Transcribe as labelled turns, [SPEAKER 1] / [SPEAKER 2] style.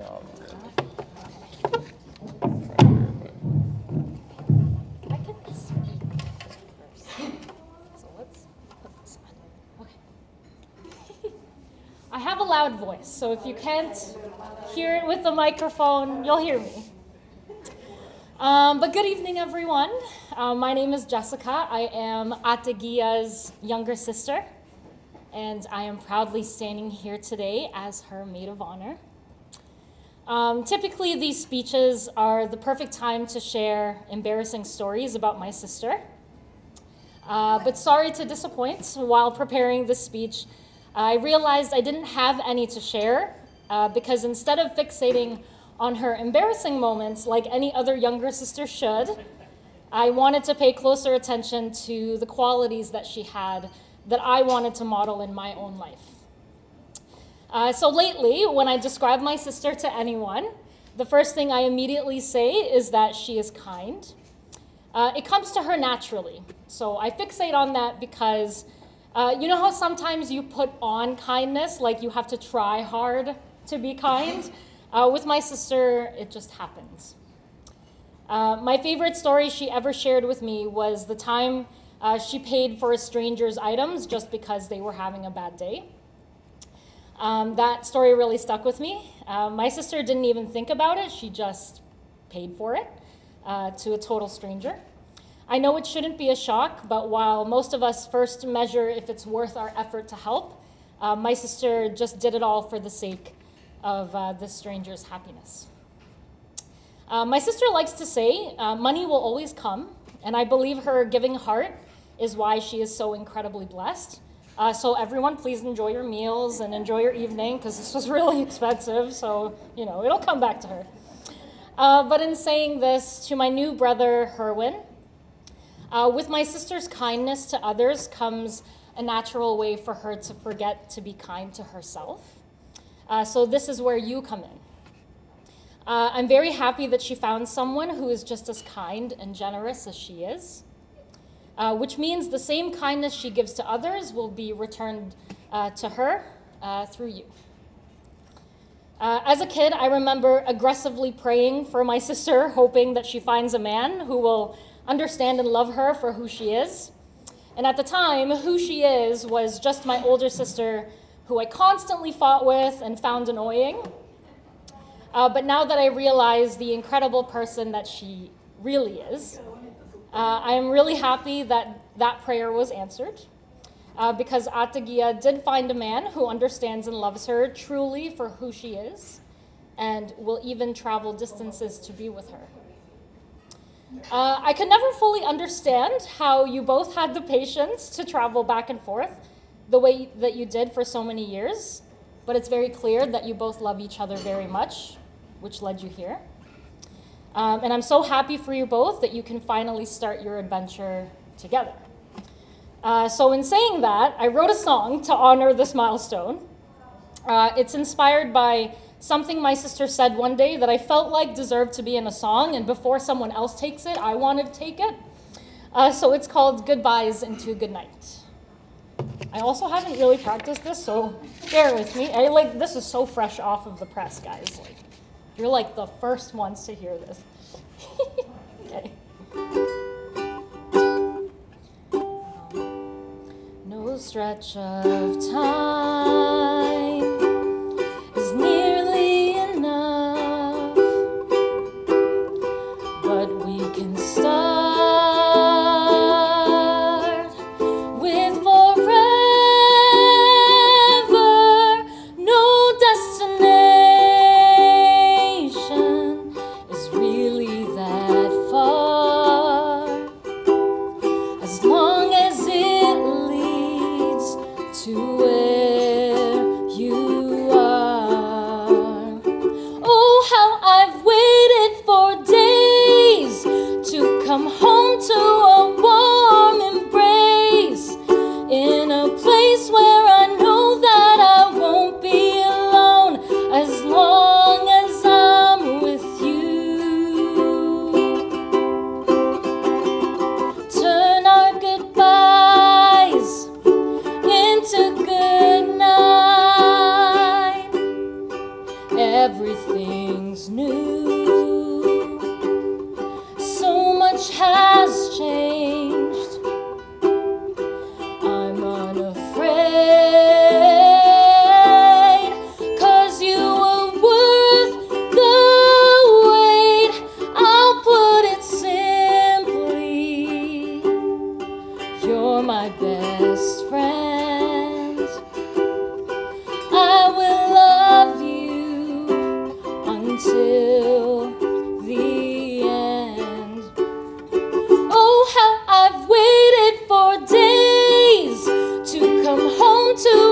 [SPEAKER 1] No.
[SPEAKER 2] I can speak first. So let's put this on. Okay. I have a loud voice, so if you can't hear it with the microphone, you'll hear me. But good evening, everyone. My name is Jessica. I am Atagia's younger sister, and I am proudly standing here today as her maid of honor. Typically, these speeches are the perfect time to share embarrassing stories about my sister. But sorry to disappoint, while preparing this speech, I realized I didn't have any to share because instead of fixating on her embarrassing moments like any other younger sister should, I wanted to pay closer attention to the qualities that she had that I wanted to model in my own life. So lately, when I describe my sister to anyone, the first thing I immediately say is that she is kind. It comes to her naturally. So I fixate on that because you know how sometimes you put on kindness, like you have to try hard to be kind? With my sister, it just happens. My favorite story she ever shared with me was the time she paid for a stranger's items just because they were having a bad day. That story really stuck with me. My sister didn't even think about it. She just paid for it to a total stranger. I know it shouldn't be a shock, but while most of us first measure if it's worth our effort to help, my sister just did it all for the sake of this stranger's happiness. My sister likes to say, money will always come, and I believe her giving heart is why she is so incredibly blessed. So everyone, please enjoy your meals and enjoy your evening, because this was really expensive, so, you know, it'll come back to her. But in saying this, to my new brother, Herwin, with my sister's kindness to others comes a natural way for her to forget to be kind to herself. So this is where you come in. I'm very happy that she found someone who is just as kind and generous as she is. Which means the same kindness she gives to others will be returned to her through you. As a kid, I remember aggressively praying for my sister, hoping that she finds a man who will understand and love her for who she is. And at the time, who she is was just my older sister, who I constantly fought with and found annoying. But now that I realize the incredible person that she really is, I am really happy that that prayer was answered because Atagia did find a man who understands and loves her truly for who she is and will even travel distances to be with her. I could never fully understand how you both had the patience to travel back and forth the way that you did for so many years, but it's very clear that you both love each other very much, which led you here. And I'm so happy for you both that you can finally start your adventure together. So in saying that, I wrote a song to honor this milestone. It's inspired by something my sister said one day that I felt like deserved to be in a song, and before someone else takes it, I wanted to take it. So it's called Goodbyes into Goodnight. I also haven't really practiced this, so bear with me. This is so fresh off of the press, guys. You're like the first ones to hear this. Okay. No stretch of time is nearly enough, but we can start with forever. No destination is really that far, as long as it leads to where you are. Oh, how I've waited for days to come home to a warm embrace, in a place where I know that I won't be alone, as long as I'm with you. Turn our goodbyes into good night. Everything to